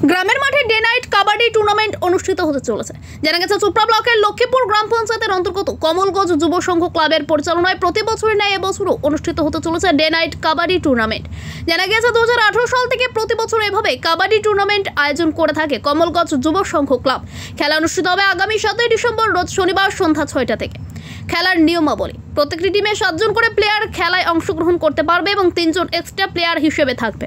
গ্রামের মাঠে day night kabaddi tournament অনুষ্ঠিত হতে চলেছে। জানা গেছে চোপড়া ব্লকের লক্ষ্মীপুর গ্রাম পঞ্চায়েতের অন্তর্গত কমলগঞ্জ যুব সংঘ ক্লাবের পরিচালনায় প্রতি বছরের ন্যায় এবছরও অনুষ্ঠিত হতে চলেছে ডে নাইট কাবাডি টুর্নামেন্ট। জানা গেছে 2018 সাল থেকে প্রতি বছর এভাবে কাবাডি টুর্নামেন্ট আয়োজন করে থাকে কমলগঞ্জ যুব সংঘ ক্লাব। খেলা অনুষ্ঠিত হবে আগামী 7 ডিসেম্বর রোজ শনিবার সন্ধ্যা 6টা থেকে। খেলার নিয়মাবলী: প্রত্যেকটি টিমে 7 জন করে প্লেয়ার খেলায় অংশগ্রহণ করতে পারবে এবং 3 জন এক্সট্রা প্লেয়ার হিসেবে থাকবে।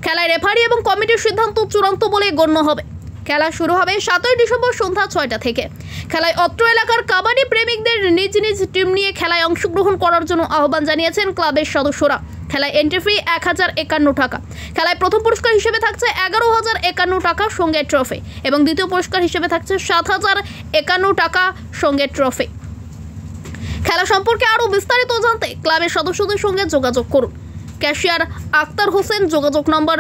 খেলায় রেফারি এবং কমিটির সিদ্ধান্ত চূড়ান্ত বলে গণ্য হবে। খেলা শুরু হবে 7 ডিসেম্বর সন্ধ্যা 6টা থেকে। খেলায় অত্র এলাকার কাবাডি প্রেমিকদের নিজ নিজ টিম নিয়ে খেলায় অংশগ্রহণ করার জন্য আহ্বান জানিয়েছেন ক্লাবের সদস্যরা। খেলায় এন্ট্রি ফি 1051 টাকা। খেলায় প্রথম পুরস্কার হিসেবে থাকছে 11,051 টাকা সঙ্গে ট্রফি এবং দ্বিতীয় পুরস্কার হিসেবে থাকছে 7,051 টাকা সঙ্গে ট্রফি। খেলা সম্পর্কে আরও বিস্তারিত জানতে ক্লাবের সদস্যদের সঙ্গে যোগাযোগ করুন। ক্যাশিয়ার আক্তার হোসেন, যোগাযোগ নম্বর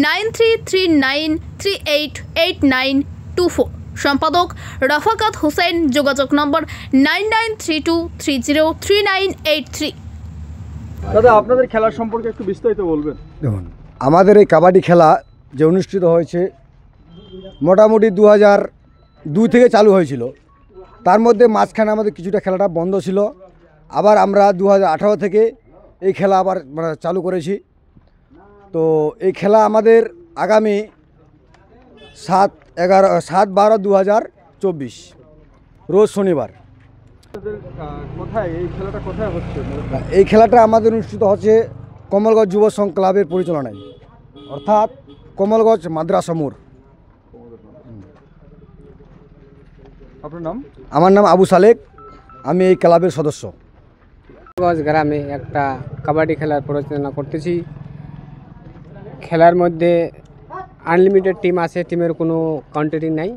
9339388924। সম্পাদক রাফাকাত হোসেন, যোগাযোগ নম্বর 9932303983। দাদা, আপনাদের খেলার সম্পর্কে একটু বিস্তারিত বলবেন। দেখুন, আমাদের এই কাবাডি খেলা যে অনুষ্ঠিত হয়েছে মোটামুটি 2002 থেকে চালু হয়েছিল। তার মধ্যে মাঝখানে আমাদের কিছুটা খেলাটা বন্ধ ছিল। আবার আমরা 2018 থেকে এই খেলা আবার চালু করেছি। তো এই খেলা আমাদের আগামী 7/12/2024 রোজ শনিবার। কোথায় এই খেলাটা কোথায় হচ্ছে? এই খেলাটা আমাদের অনুষ্ঠিত হচ্ছে কমলগঞ্জ যুব সংঘ ক্লাবের পরিচালনায়, অর্থাৎ কমলগঞ্জ মাদ্রাসা মোড়। আপনার নাম? আমার নাম আবু সালেক, আমি এই ক্লাবের সদস্য। কমলগঞ্জ গ্রামে একটা কাবাডি খেলার পরিচালনা করতেছি। খেলার মধ্যে আনলিমিটেড টিম আছে, টিমের কোনো কাউন্টারিং নাই।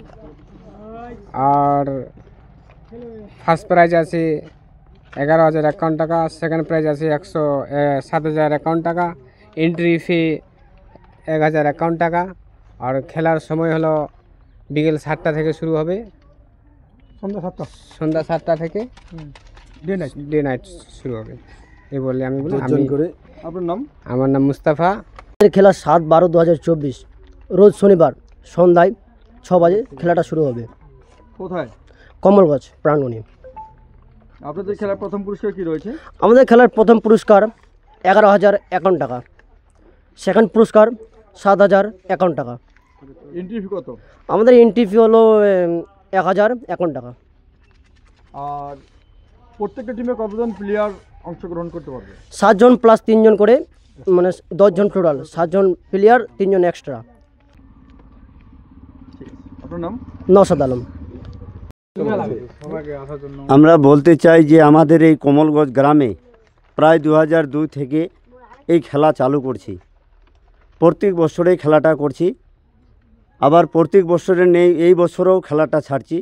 আর ফার্স্ট প্রাইজ আছে 11,051 টাকা, সেকেন্ড প্রাইজ আছে 7,051 টাকা, এন্ট্রি ফি 1,051 টাকা। আর খেলার সময় হলো বিকেল 7টা থেকে শুরু হবে, সন্ধ্যা 7টা থেকে ডে নাইট শুরু হবে। এই বলে আমি বলি। আপনার নাম? আমার নাম মুস্তাফা। খেলা 7/12/2024 রোজ শনিবার সন্ধ্যায় 6 বাজে খেলাটা শুরু হবে। কোথায়? কমলগঞ্জ প্রাঙ্গণে। আপনাদের খেলার প্রথম পুরস্কার কি রয়েছে? আমাদের খেলার প্রথম পুরস্কার 11,051 টাকা, সেকেন্ড পুরস্কার 7,051 টাকা। এন্ট্রি ফি কত? আমাদের এন্ট্রি ফি হলো 1,051 টাকা। আর প্রত্যেকটা টিমে কতজন প্লেয়ার অংশগ্রহণ করতে পারবে? 7 জন প্লাস 3 জন করে, মানে 10 জন টোটাল। 7 জন প্লেয়ার, 3 জন এক্সট্রা। আপনার নাম? নওশাদ আলম। আমরা বলতে চাই যে আমাদের এই কমলগঞ্জ গ্রামে প্রায় 2002 থেকে এই খেলা চালু করছি। প্রত্যেক বছরেই খেলাটা করছি, আবার প্রত্যেক বছরে নেই, এই বছরেও খেলাটা ছাড়ছি।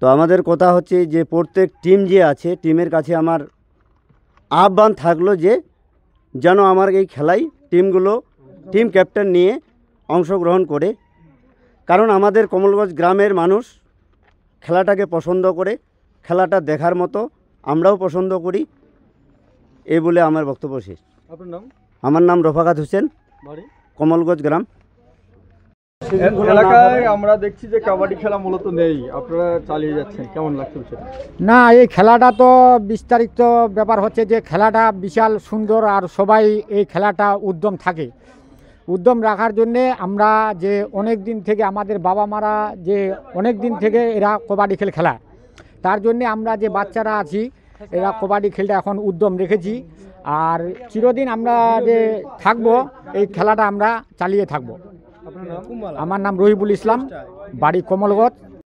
তো আমাদের কথা হচ্ছে যে প্রত্যেক টিম যে আছে, টিমের কাছে আমার আহ্বান থাকলো যে যেন আমার এই খেলায় টিমগুলো টিম ক্যাপ্টেন নিয়ে অংশগ্রহণ করে। কারণ আমাদের কমলগঞ্জ গ্রামের মানুষ খেলাটাকে পছন্দ করে, খেলাটা দেখার মতো আমরাও পছন্দ করি। এই বলে আমার বক্তব্য শেষ। আপনার নাম? আমার নাম রফাকাত হোসেন, বাড়ি কমলগঞ্জ গ্রাম। এলাকায় আমরা দেখছি যে কাবাডি খেলা মূলত নেই, আপনারা চালিয়ে যাচ্ছেন, কেমন লাগছে সেটা? না, এই খেলাটা তো বিস্তারিত ব্যাপার হচ্ছে যে খেলাটা বিশাল সুন্দর, আর সবাই এই খেলাটা উদ্যম রাখার জন্যে আমরা যে অনেক দিন থেকে আমাদের বাবা মারা যে অনেক দিন থেকে এরা কবাডি খেলা, তার জন্যে আমরা যে বাচ্চারা আছি এরা কবাডি খেলটা এখন উদ্যম রেখেছি। আর চিরদিন আমরা যে থাকবো, এই খেলাটা আমরা চালিয়ে থাকবো। আমার নাম রহিবুল ইসলাম, বাড়ি কমলগঞ্জ।